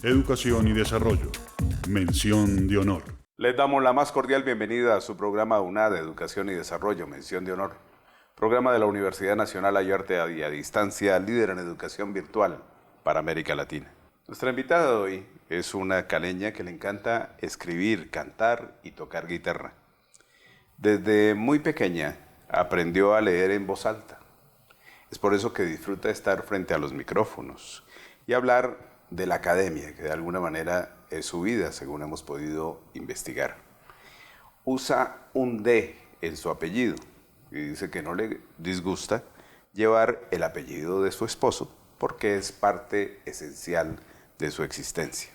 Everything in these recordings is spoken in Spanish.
educación y desarrollo. Mención de honor. Les damos la más cordial bienvenida a su programa UNAD, Educación y Desarrollo, Mención de Honor. Programa de la Universidad Nacional Ayarte y a Distancia, líder en educación virtual para América Latina. Nuestra invitada de hoy es una caleña que le encanta escribir, cantar y tocar guitarra. Desde muy pequeña aprendió a leer en voz alta. Es por eso que disfruta estar frente a los micrófonos y hablar de la academia, que de alguna manera es su vida, según hemos podido investigar. Usa un D en su apellido y dice que no le disgusta llevar el apellido de su esposo porque es parte esencial de su existencia.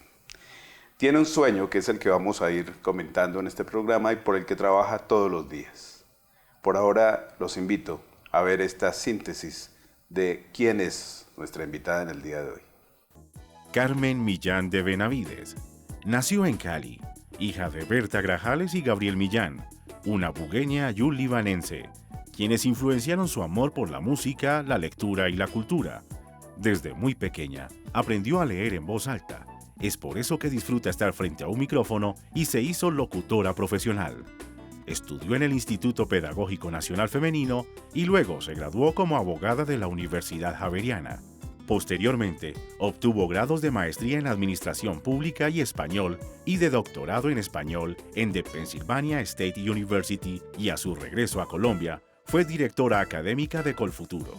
Tiene un sueño que es el que vamos a ir comentando en este programa y por el que trabaja todos los días. Por ahora los invito a ver esta síntesis de quién es nuestra invitada en el día de hoy. Carmen Millán de Benavides. Nació en Cali, hija de Berta Grajales y Gabriel Millán, una bugueña y un libanense, quienes influenciaron su amor por la música, la lectura y la cultura. Desde muy pequeña, aprendió a leer en voz alta. Es por eso que disfruta estar frente a un micrófono y se hizo locutora profesional. Estudió en el Instituto Pedagógico Nacional Femenino y luego se graduó como abogada de la Universidad Javeriana. Posteriormente, obtuvo grados de maestría en Administración Pública y Español y de doctorado en Español en The Pennsylvania State University y a su regreso a Colombia, fue directora académica de Colfuturo.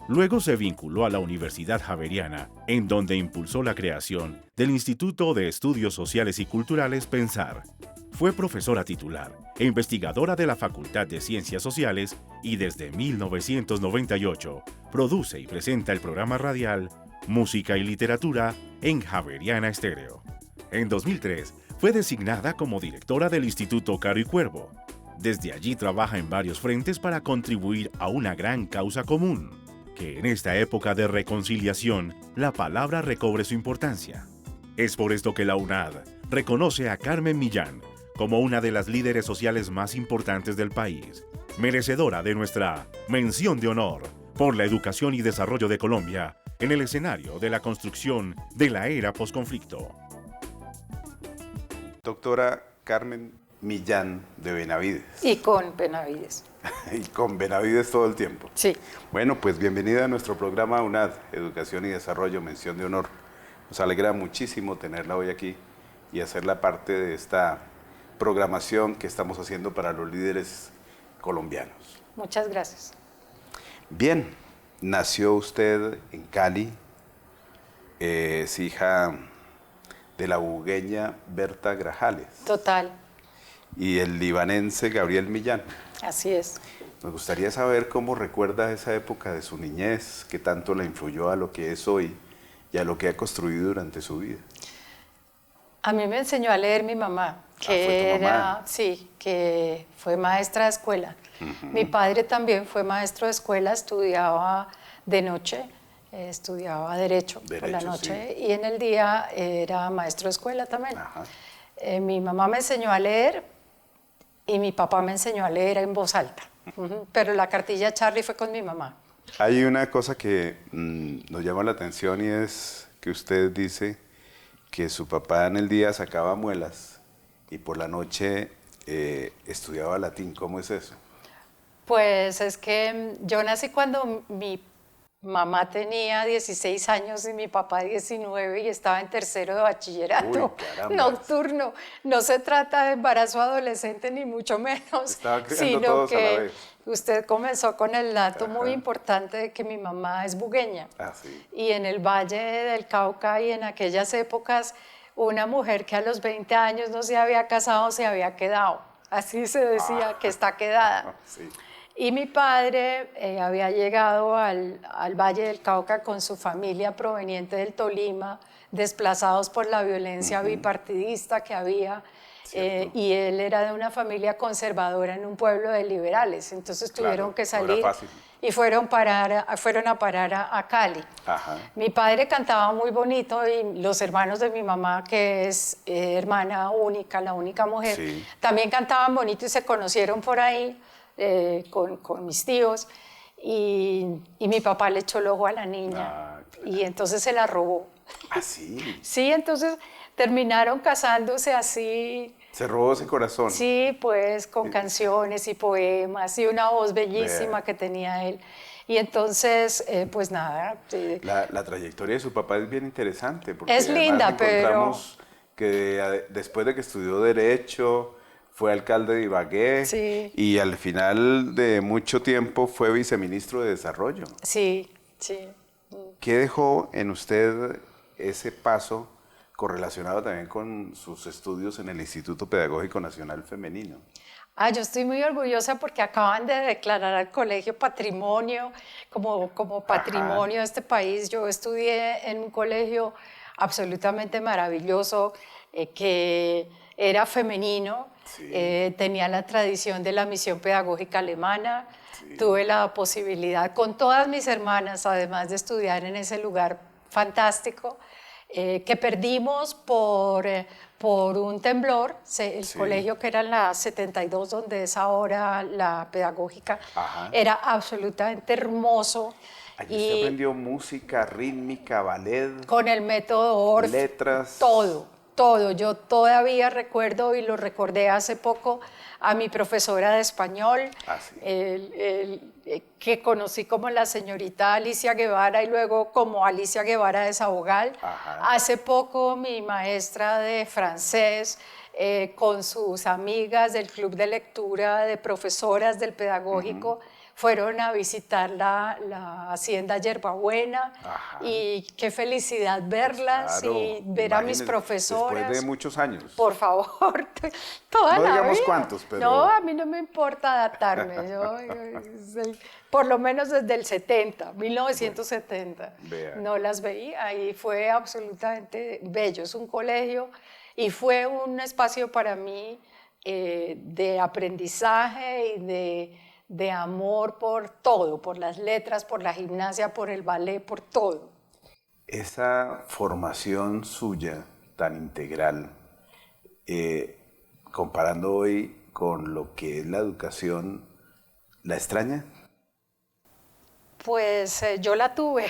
Luego se vinculó a la Universidad Javeriana, en donde impulsó la creación del Instituto de Estudios Sociales y Culturales Pensar. Fue profesora titular e investigadora de la Facultad de Ciencias Sociales y desde 1998 produce y presenta el programa radial Música y Literatura en Javeriana Estéreo. En 2003 fue designada como directora del Instituto Caro y Cuervo. Desde allí trabaja en varios frentes para contribuir a una gran causa común, que en esta época de reconciliación la palabra recobre su importancia. Es por esto que la UNAD reconoce a Carmen Millán como una de las líderes sociales más importantes del país, merecedora de nuestra mención de honor por la educación y desarrollo de Colombia en el escenario de la construcción de la era posconflicto. Doctora Carmen Millán de Benavides. Y con Benavides. Y con Benavides todo el tiempo. Sí. Bueno, pues bienvenida a nuestro programa UNAD, Educación y Desarrollo, Mención de Honor. Nos alegra muchísimo tenerla hoy aquí y hacerla parte de esta programación que estamos haciendo para los líderes colombianos. Muchas gracias. Bien, nació usted en Cali, es hija de la bugueña Berta Grajales. Total. Y el libanense Gabriel Millán. Así es. Me gustaría saber cómo recuerda esa época de su niñez, qué tanto la influyó a lo que es hoy y a lo que ha construido durante su vida. A mí me enseñó a leer mi mamá, que fue maestra de escuela. Mi padre también fue maestro de escuela, estudiaba de noche, estudiaba Derecho por la noche, sí. Y en el día era maestro de escuela también. Mi mamá me enseñó a leer y mi papá me enseñó a leer en voz alta. Pero la cartilla Charlie fue con mi mamá. Hay una cosa que nos llama la atención y es que usted dice que su papá en el día sacaba muelas y por la noche estudiaba latín. ¿Cómo es eso? Pues es que yo nací cuando mi mamá tenía 16 años y mi papá 19 y estaba en tercero de bachillerato. Uy, nocturno. No se trata de embarazo adolescente ni mucho menos, sino que usted comenzó con el dato muy importante de que mi mamá es bugueña. Sí. Y en el Valle del Cauca y en aquellas épocas, una mujer que a los 20 años no se había casado se había quedado. Así se decía, que está quedada. Sí. Y mi padre había llegado al Valle del Cauca con su familia proveniente del Tolima, desplazados por la violencia bipartidista que había, y él era de una familia conservadora en un pueblo de liberales, entonces tuvieron que salir y fueron a parar a Cali. Mi padre cantaba muy bonito y los hermanos de mi mamá, que es hermana única, la única mujer, también cantaban bonito y se conocieron por ahí. Con mis tíos y mi papá le echó el ojo a la niña y entonces se la robó ¿Ah, sí? Sí, entonces terminaron casándose así. Se robó ese corazón. Sí, pues con canciones y poemas y una voz bellísima que tenía él. Y entonces, pues nada. La trayectoria de su papá es bien interesante. Porque Es linda, encontramos que después de que estudió Derecho, fue alcalde de Ibagué Sí. y al final de mucho tiempo fue viceministro de Desarrollo. Sí, sí. ¿Qué dejó en usted ese paso correlacionado también con sus estudios en el Instituto Pedagógico Nacional Femenino? Yo estoy muy orgullosa porque acaban de declarar al colegio patrimonio, como patrimonio de este país. Yo estudié en un colegio absolutamente maravilloso que era femenino, tenía la tradición de la misión pedagógica alemana. Tuve la posibilidad con todas mis hermanas, además de estudiar en ese lugar fantástico, que perdimos por un temblor, el colegio que era en la 72, donde es ahora la pedagógica, era absolutamente hermoso. Allí usted aprendió música, rítmica, ballet, con el método Orff, letras. Todo. Yo todavía recuerdo, y lo recordé hace poco, a mi profesora de español, que conocí como la señorita Alicia Guevara y luego como Alicia Guevara de Sabogal. Hace poco mi maestra de francés, con sus amigas del club de lectura de profesoras del pedagógico, fueron a visitar la hacienda Yerbabuena y qué felicidad verlas y ver a mis profesoras. Después de muchos años. Por favor, toda no la digamos vida. cuántos, pero... No, a mí no me importa adaptarme. Por lo menos desde el 70, 1970. Vea. No las veía y fue absolutamente bello. Es un colegio y fue un espacio para mí de aprendizaje y de amor por todo, por las letras, por la gimnasia, por el ballet, por todo. Esa formación suya tan integral, comparando hoy con lo que es la educación, ¿la extraña? Pues yo la tuve,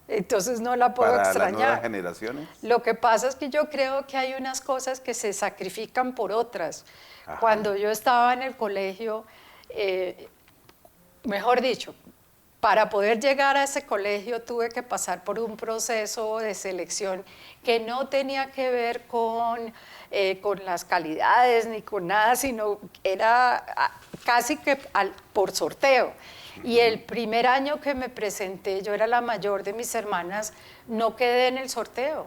entonces no la puedo extrañar. ¿Para las nuevas generaciones? Lo que pasa es que yo creo que hay unas cosas que se sacrifican por otras. Cuando yo estaba en el colegio, mejor dicho, para poder llegar a ese colegio tuve que pasar por un proceso de selección que no tenía que ver con las calidades ni con nada, sino era casi que por sorteo. Y el primer año que me presenté, yo era la mayor de mis hermanas, no quedé en el sorteo.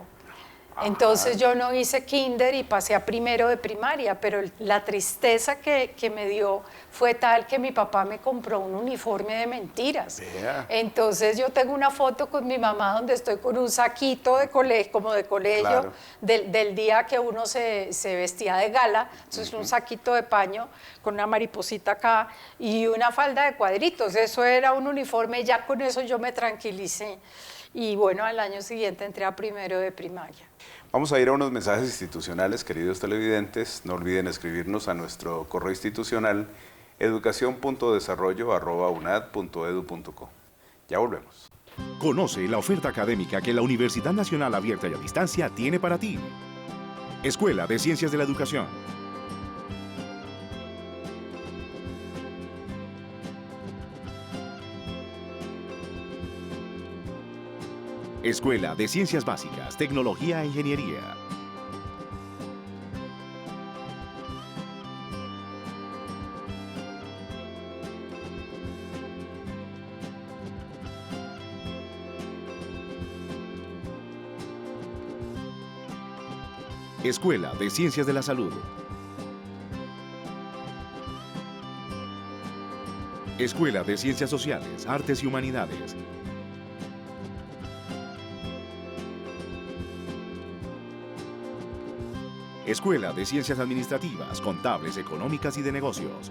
Entonces yo no hice kinder y pasé a primero de primaria, pero la tristeza que me dio fue tal que mi papá me compró un uniforme de mentiras. Entonces yo tengo una foto con mi mamá donde estoy con un saquito de colegio, como de colegio, del día que uno se vestía de gala, entonces un saquito de paño con una mariposita acá y una falda de cuadritos. Eso era un uniforme, ya con eso yo me tranquilicé. Y bueno, al año siguiente entré a primero de primaria. Vamos a ir a unos mensajes institucionales, queridos televidentes. No olviden escribirnos a nuestro correo institucional educacion.desarrollo@unad.edu.co. Ya volvemos. Conoce la oferta académica que la Universidad Nacional Abierta y a Distancia tiene para ti. Escuela de Ciencias de la Educación. Escuela de Ciencias Básicas, Tecnología e Ingeniería. Escuela de Ciencias de la Salud. Escuela de Ciencias Sociales, Artes y Humanidades. Escuela de Ciencias Administrativas, Contables, Económicas y de Negocios.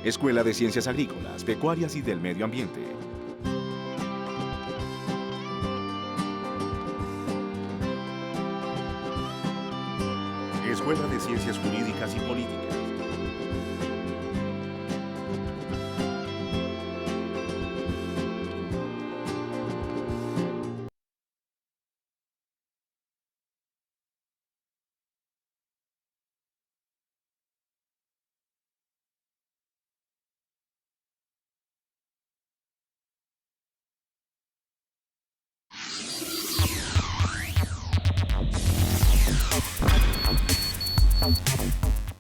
Escuela de Ciencias Agrícolas, Pecuarias y del Medio Ambiente. Escuela de Ciencias Jurídicas y Políticas.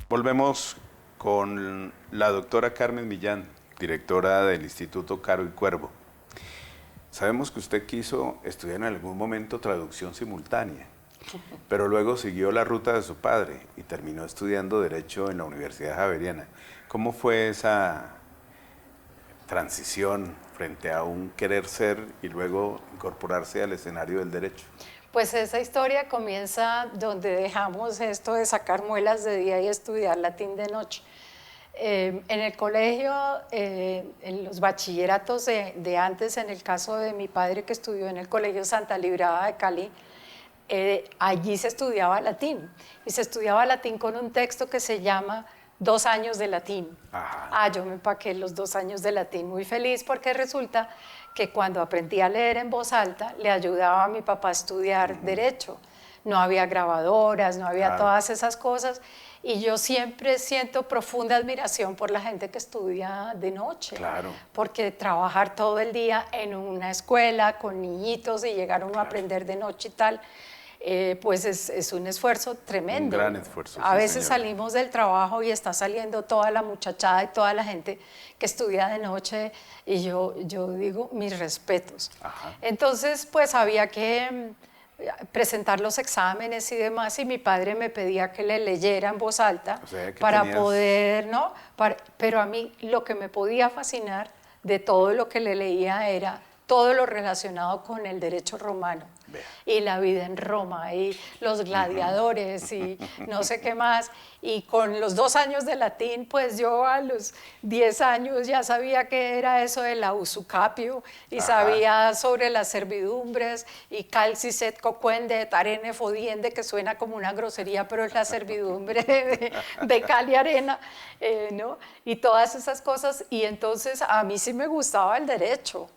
Volvemos con la doctora Carmen Millán, directora del Instituto Caro y Cuervo. Sabemos que usted quiso estudiar en algún momento traducción simultánea, pero luego siguió la ruta de su padre y terminó estudiando Derecho en la Universidad Javeriana. ¿Cómo fue esa transición frente a un querer ser y luego incorporarse al escenario del derecho? Pues esa historia comienza donde dejamos esto de sacar muelas de día y estudiar latín de noche. En el colegio, en los bachilleratos de antes, en el caso de mi padre que estudió en el Colegio Santa Librada de Cali, allí se estudiaba latín, y se estudiaba latín con un texto que se llama 2 años de latín. Ajá. Yo me empaqué los 2 años de latín muy feliz, porque resulta que cuando aprendí a leer en voz alta, le ayudaba a mi papá a estudiar Derecho. No había grabadoras, no había todas esas cosas, y yo siempre siento profunda admiración por la gente que estudia de noche, porque trabajar todo el día en una escuela con niñitos y llegar uno a aprender de noche y tal, pues es un esfuerzo tremendo. Un gran esfuerzo. A veces salimos del trabajo y está saliendo toda la muchachada y toda la gente que estudia de noche, y yo digo, mis respetos. Ajá. Entonces, pues había que presentar los exámenes y demás, y mi padre me pedía que le leyera en voz alta, para poder, ¿no? Pero a mí lo que me podía fascinar de todo lo que le leía era todo lo relacionado con el derecho romano. Y la vida en Roma, y los gladiadores, y no sé qué más. Y con los 2 años de latín, pues yo a los 10 años ya sabía qué era eso de la usucapio, y sabía sobre las servidumbres, y calcis et coquendet arene fodiende, que suena como una grosería, pero es la servidumbre de cal y arena, ¿no? Y todas esas cosas. Y entonces a mí sí me gustaba el derecho,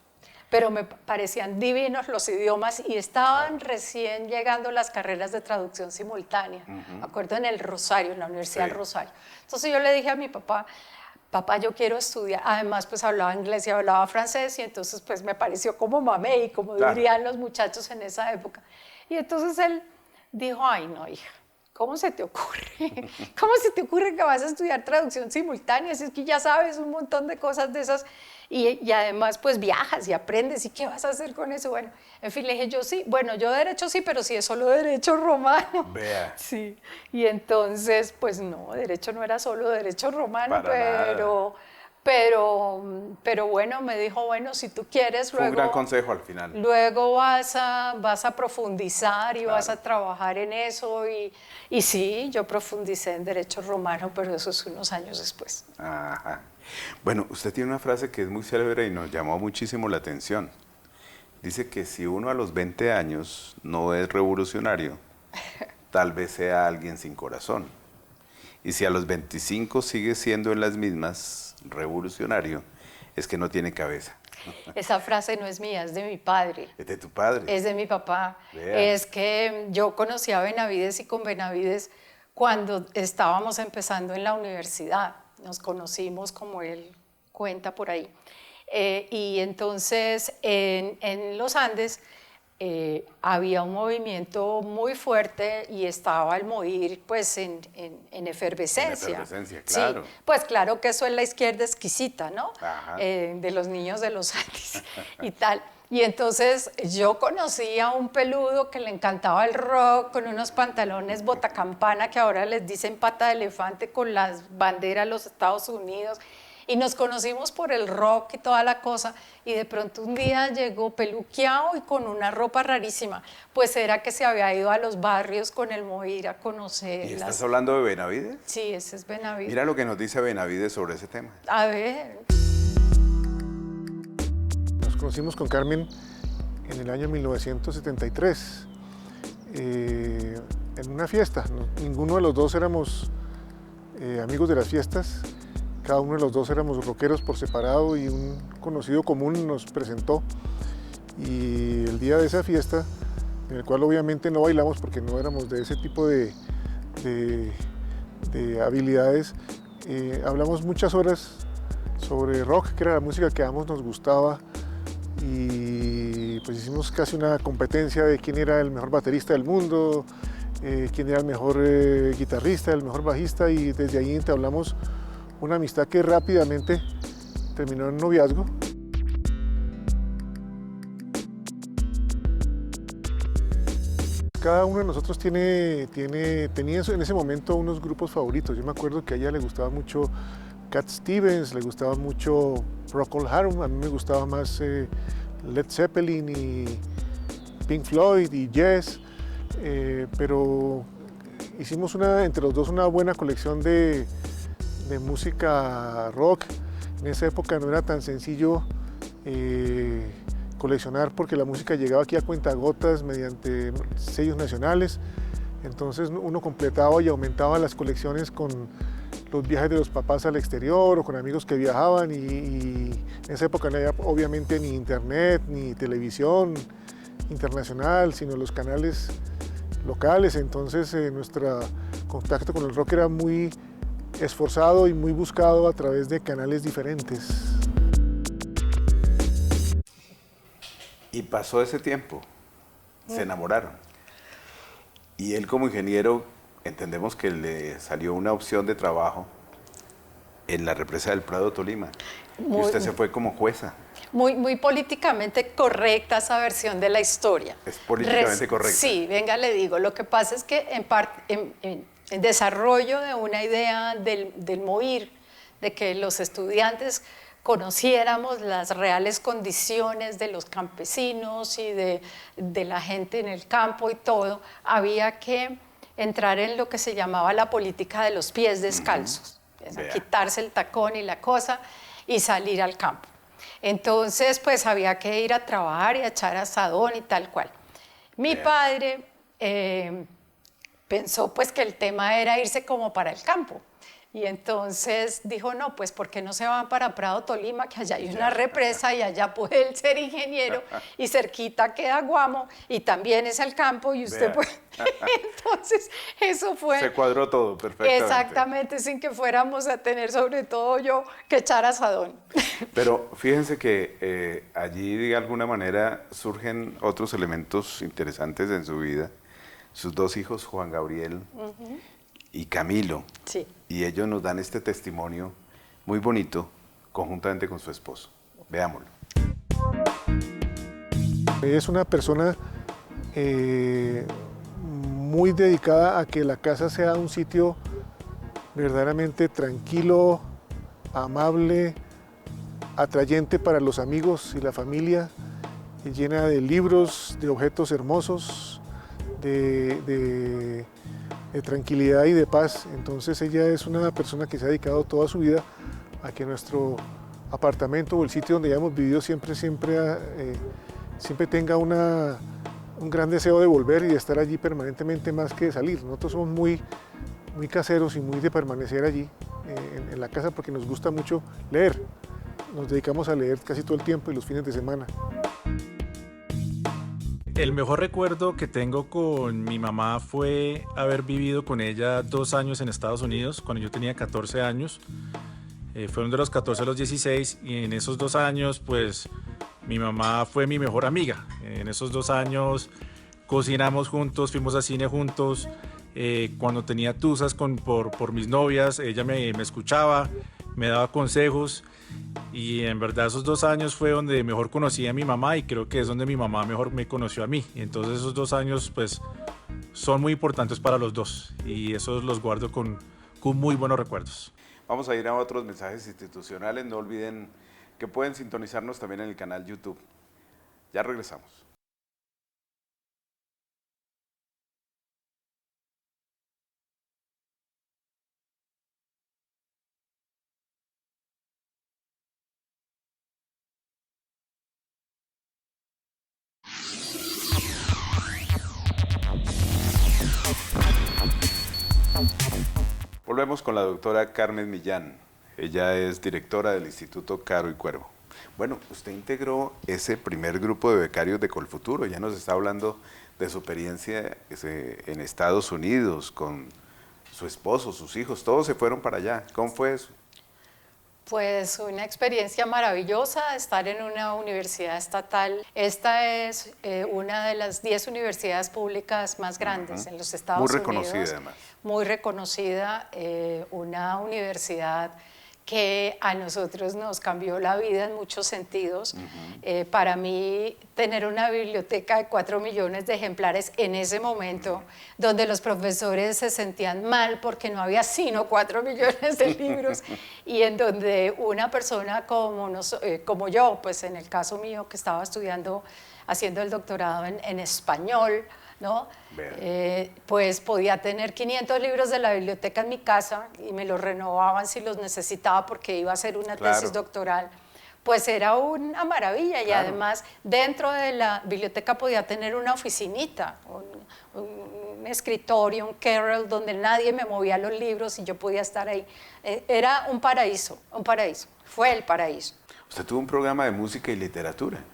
pero me parecían divinos los idiomas, y estaban recién llegando las carreras de traducción simultánea, me acuerdo, en el Rosario, en la Universidad del Rosario. Entonces yo le dije a mi papá, papá, yo quiero estudiar. Además, pues hablaba inglés y hablaba francés, y entonces pues me pareció como mamey, como dirían los muchachos en esa época. Y entonces él dijo, ay no, hija, ¿cómo se te ocurre? ¿Cómo se te ocurre que vas a estudiar traducción simultánea? Si es que ya sabes un montón de cosas de esas, y además pues viajas y aprendes, ¿y qué vas a hacer con eso? Bueno, en fin, le dije yo sí, bueno, yo derecho sí, pero sí es solo derecho romano. Vea. Sí, y entonces pues no, derecho no era solo derecho romano, pero bueno, me dijo, bueno, si tú quieres, luego... Fue un gran consejo al final. Luego vas a profundizar y vas a trabajar en eso, y sí, yo profundicé en derecho romano, pero eso es unos años después. Ajá. Bueno, usted tiene una frase que es muy célebre y nos llamó muchísimo la atención. Dice que si uno a los 20 años no es revolucionario, tal vez sea alguien sin corazón. Y si a los 25 sigue siendo en las mismas revolucionario, es que no tiene cabeza. Esa frase no es mía, es de mi padre. ¿Es de tu padre? Es de mi papá. Vea. Es que yo conocí a Benavides, y con Benavides, cuando estábamos empezando en la universidad, nos conocimos, como él cuenta por ahí. Y entonces en los Andes había un movimiento muy fuerte, y estaba el MOIR pues en efervescencia. En efervescencia, claro. Sí, pues claro que eso es la izquierda exquisita, ¿no? De los niños de los Andes y tal. Y entonces yo conocí a un peludo que le encantaba el rock, con unos pantalones botacampana, que ahora les dicen pata de elefante, con las banderas de los Estados Unidos. Y nos conocimos por el rock y toda la cosa, y de pronto un día llegó peluqueado y con una ropa rarísima. Pues era que se había ido a los barrios con el MOIR a conocer. ¿Y estás hablando de Benavides? Sí, ese es Benavides. Mira lo que nos dice Benavides sobre ese tema. A ver. Nos conocimos con Carmen en el año 1973. en una fiesta. Ninguno de los dos éramos amigos de las fiestas, cada uno de los dos éramos rockeros por separado y un conocido común nos presentó. Y el día de esa fiesta, en el cual obviamente no bailamos porque no éramos de ese tipo de habilidades, hablamos muchas horas sobre rock, que era la música que a ambos nos gustaba, y pues hicimos casi una competencia de quién era el mejor baterista del mundo, quién era el mejor guitarrista, el mejor bajista, y desde ahí entablamos una amistad que rápidamente terminó en noviazgo. Cada uno de nosotros tenía en ese momento unos grupos favoritos. Yo me acuerdo que a ella le gustaba mucho Cat Stevens, le gustaba mucho Procol Harum, a mí me gustaba más Led Zeppelin y Pink Floyd y Yes, pero hicimos entre los dos una buena colección de música rock. En esa época no era tan sencillo coleccionar porque la música llegaba aquí a cuentagotas mediante sellos nacionales, entonces uno completaba y aumentaba las colecciones con los viajes de los papás al exterior o con amigos que viajaban, y en esa época no había obviamente ni internet ni televisión internacional, sino los canales locales, entonces nuestro contacto con el rock era muy esforzado y muy buscado a través de canales diferentes. Y pasó ese tiempo, se enamoraron. Y él como ingeniero, entendemos que le salió una opción de trabajo en la represa del Prado, Tolima. Y usted se fue como jueza. Muy políticamente correcta esa versión de la historia. Es políticamente correcta. Sí, venga, le digo. Lo que pasa es que en desarrollo de una idea del MOIR, de que los estudiantes conociéramos las reales condiciones de los campesinos y de la gente en el campo y todo, había que entrar en lo que se llamaba la política de los pies descalzos, quitarse el tacón y la cosa y salir al campo. Entonces, pues había que ir a trabajar y a echar asadón y tal cual. Mi padre pensó pues que el tema era irse como para el campo. Y entonces dijo, no, pues ¿por qué no se van para Prado, Tolima? Que allá hay una represa y allá puede él ser ingeniero y cerquita queda Guamo y también es el campo y usted puede... Entonces eso fue... Se cuadró todo perfectamente. Exactamente, sin que fuéramos a tener, sobre todo yo, que echar asadón. Pero fíjense que allí de alguna manera surgen otros elementos interesantes en su vida. Sus dos hijos, Juan Gabriel y Camilo. Sí. Y ellos nos dan este testimonio muy bonito conjuntamente con su esposo. Veámoslo. Es una persona muy dedicada a que la casa sea un sitio verdaderamente tranquilo, amable, atrayente para los amigos y la familia, llena de libros, de objetos hermosos, de tranquilidad y de paz. Entonces ella es una persona que se ha dedicado toda su vida a que nuestro apartamento o el sitio donde hayamos vivido siempre tenga un gran deseo de volver y de estar allí permanentemente más que de salir. Nosotros somos muy caseros y muy de permanecer allí en la casa porque nos gusta mucho leer. Nos dedicamos a leer casi todo el tiempo y los fines de semana. El mejor recuerdo que tengo con mi mamá fue haber vivido con ella 2 años en Estados Unidos, cuando yo tenía 14 años. Fueron de los 14 a los 16 y en esos 2 años, pues, mi mamá fue mi mejor amiga. En esos 2 años cocinamos juntos, fuimos al cine juntos. Cuando tenía tusas por mis novias, ella me escuchaba, me daba consejos. Y en verdad esos 2 años fue donde mejor conocí a mi mamá y creo que es donde mi mamá mejor me conoció a mí. Y entonces esos 2 años pues son muy importantes para los dos y esos los guardo con muy buenos recuerdos. Vamos a ir a otros mensajes institucionales. No olviden que pueden sintonizarnos también en el canal YouTube. Ya regresamos. Volvemos con la doctora Carmen Millán. Ella es directora del Instituto Caro y Cuervo. Bueno, usted integró ese primer grupo de becarios de Colfuturo. Ya nos está hablando de su experiencia en Estados Unidos con su esposo, sus hijos. Todos se fueron para allá. ¿Cómo fue eso? Pues una experiencia maravillosa estar en una universidad estatal. Esta es una de las 10 universidades públicas más grandes en los Estados Unidos. Muy reconocida además. Muy reconocida, una universidad que a nosotros nos cambió la vida en muchos sentidos. Para mí, tener una biblioteca de 4 millones de ejemplares en ese momento, donde los profesores se sentían mal porque no había sino 4 millones de libros, y en donde una persona como yo, pues en el caso mío que estaba haciendo el doctorado en español, ¿no? Pues podía tener 500 libros de la biblioteca en mi casa y me los renovaban si los necesitaba porque iba a hacer una tesis doctoral. Pues era una maravilla y además dentro de la biblioteca podía tener una oficinita, un escritorio, un Carrel donde nadie me movía los libros y yo podía estar ahí. Era un paraíso, fue el paraíso. Usted tuvo un programa de música y literatura.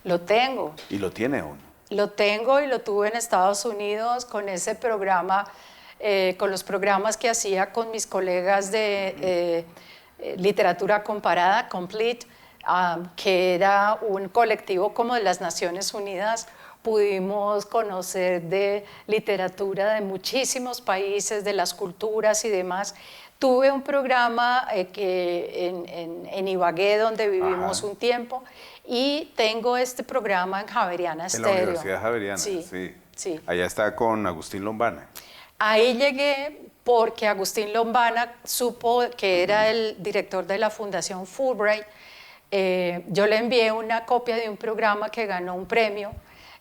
Lo tengo. Y lo tiene aún. Lo tengo y lo tuve en Estados Unidos con ese programa, con los programas que hacía con mis colegas de literatura comparada, Complete, que era un colectivo como de las Naciones Unidas. Pudimos conocer de literatura de muchísimos países, de las culturas y demás. Tuve un programa en Ibagué, donde vivimos un tiempo, y tengo este programa en Javeriana Estéreo. En la Universidad Javeriana, sí. Allá está con Agustín Lombana. Ahí llegué porque Agustín Lombana supo que era el director de la Fundación Fulbright. Yo le envié una copia de un programa que ganó un premio,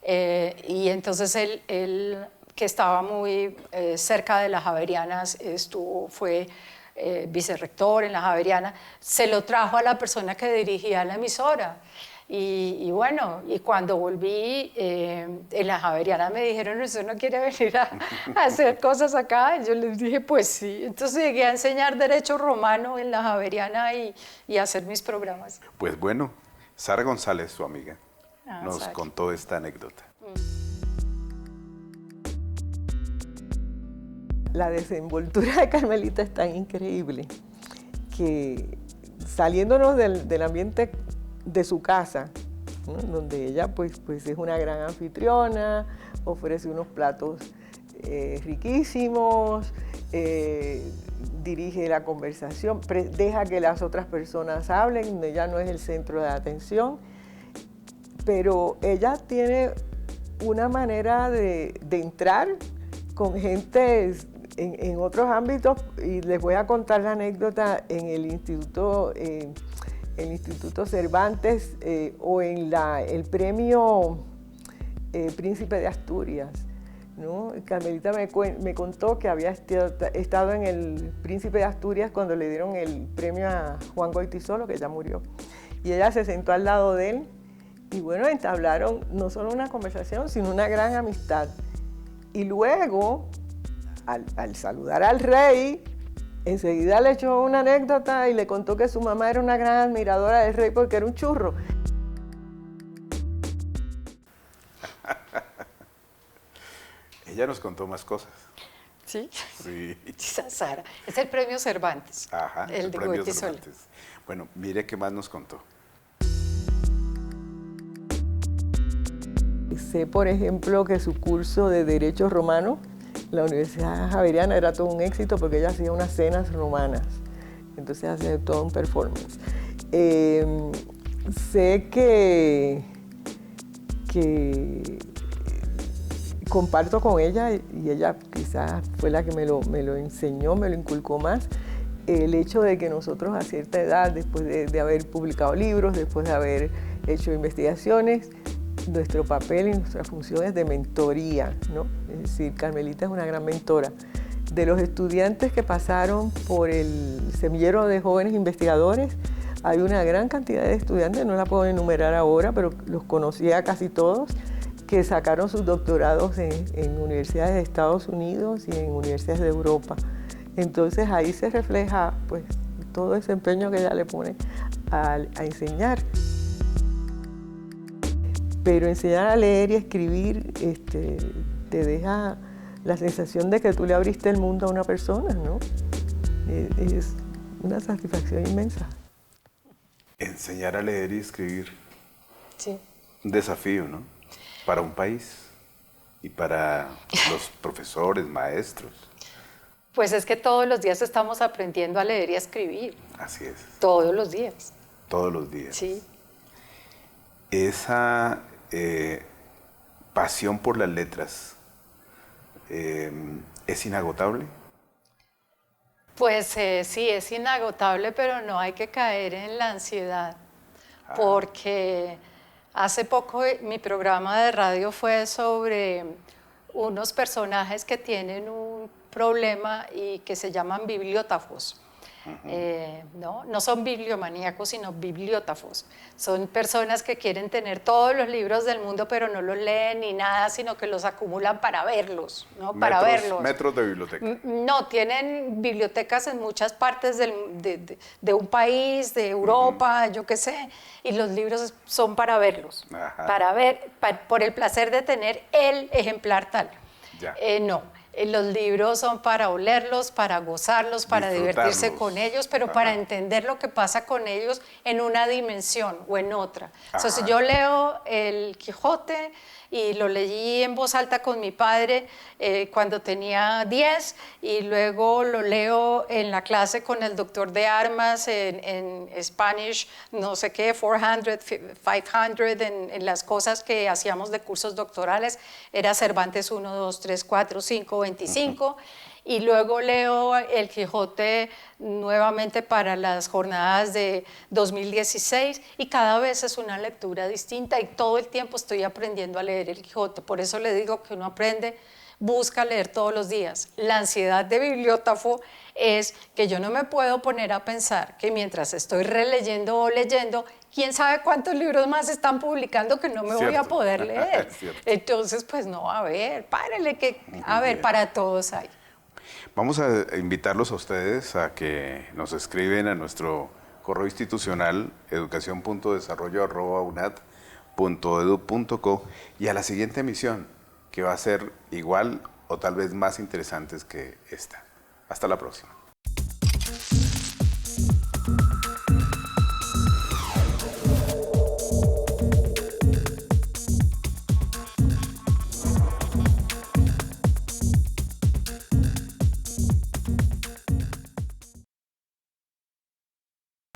y entonces él que estaba muy cerca de las Javerianas, fue vicerrector en la Javeriana, se lo trajo a la persona que dirigía la emisora. Y bueno, y cuando volví, en la Javeriana me dijeron, ¿usted no quiere venir a hacer cosas acá? Y yo les dije, pues sí. Entonces llegué a enseñar Derecho Romano en la Javeriana y a hacer mis programas. Pues bueno, Sara González, su amiga, nos contó esta anécdota. La desenvoltura de Carmelita es tan increíble que saliéndonos del ambiente de su casa, ¿no? Donde ella pues es una gran anfitriona, ofrece unos platos riquísimos, dirige la conversación, deja que las otras personas hablen, ella no es el centro de atención, pero ella tiene una manera de entrar con gente en otros ámbitos, y les voy a contar la anécdota en el Instituto Cervantes o en el premio Príncipe de Asturias, ¿no? Carmelita me contó que había estado en el Príncipe de Asturias cuando le dieron el premio a Juan Goytisolo, que ya murió, y ella se sentó al lado de él y bueno, entablaron no solo una conversación, sino una gran amistad. Y luego, al saludar al rey, enseguida le echó una anécdota y le contó que su mamá era una gran admiradora del rey porque era un churro. Ella nos contó más cosas. ¿Sí? Sí. Sara, es el premio Cervantes. Ajá, el de premio Goytisolo. Cervantes. Bueno, mire qué más nos contó. Sé, por ejemplo, que su curso de Derecho Romano, la Universidad Javeriana, era todo un éxito porque ella hacía unas cenas romanas. Entonces hacía todo un performance. Sé que comparto con ella, y ella quizás fue la que me lo enseñó, me lo inculcó más, el hecho de que nosotros a cierta edad, después de haber publicado libros, después de haber hecho investigaciones, nuestro papel y nuestra función es de mentoría, ¿no? Es decir, Carmelita es una gran mentora. De los estudiantes que pasaron por el semillero de jóvenes investigadores, hay una gran cantidad de estudiantes, no la puedo enumerar ahora, pero los conocía casi todos, que sacaron sus doctorados en universidades de Estados Unidos y en universidades de Europa. Entonces ahí se refleja pues todo ese empeño que ella le pone a enseñar. Pero enseñar a leer y escribir te deja la sensación de que tú le abriste el mundo a una persona, ¿no? Es una satisfacción inmensa. Enseñar a leer y escribir. Sí. Un desafío, ¿no? Para un país y para los profesores, maestros. Pues es que todos los días estamos aprendiendo a leer y a escribir. Así es. Todos los días. Todos los días. Sí. Esa pasión por las letras es inagotable. Pues sí, es inagotable, pero no hay que caer en la ansiedad, porque hace poco mi programa de radio fue sobre unos personajes que tienen un problema y que se llaman bibliótafos. No son bibliomaníacos, sino bibliótafos. Son personas que quieren tener todos los libros del mundo, pero no los leen ni nada, sino que los acumulan para verlos, ¿no? Para verlos. Metros de biblioteca. No, tienen bibliotecas en muchas partes de un país, de Europa, yo qué sé, y los libros son para verlos, para ver, por el placer de tener el ejemplar tal. Ya. No. Los libros son para olerlos, para gozarlos, para divertirse con ellos, pero para entender lo que pasa con ellos en una dimensión o en otra. Entonces yo leo El Quijote y lo leí en voz alta con mi padre cuando tenía 10 y luego lo leo en la clase con el doctor de armas en Spanish, no sé qué, 400, 500, en las cosas que hacíamos de cursos doctorales, era Cervantes 1, 2, 3, 4, 5, 25, y luego leo El Quijote nuevamente para las jornadas de 2016 y cada vez es una lectura distinta y todo el tiempo estoy aprendiendo a leer El Quijote. Por eso le digo que uno aprende, busca leer todos los días. La ansiedad de bibliógrafo es que yo no me puedo poner a pensar que mientras estoy releyendo o leyendo, quién sabe cuántos libros más están publicando que no me voy a poder leer. Entonces, pues no, a ver, párele que, a ver, para todos hay. Vamos a invitarlos a ustedes a que nos escriben a nuestro correo institucional educacion.desarrollo@unad.edu.co y a la siguiente emisión, que va a ser igual o tal vez más interesantes que esta. Hasta la próxima.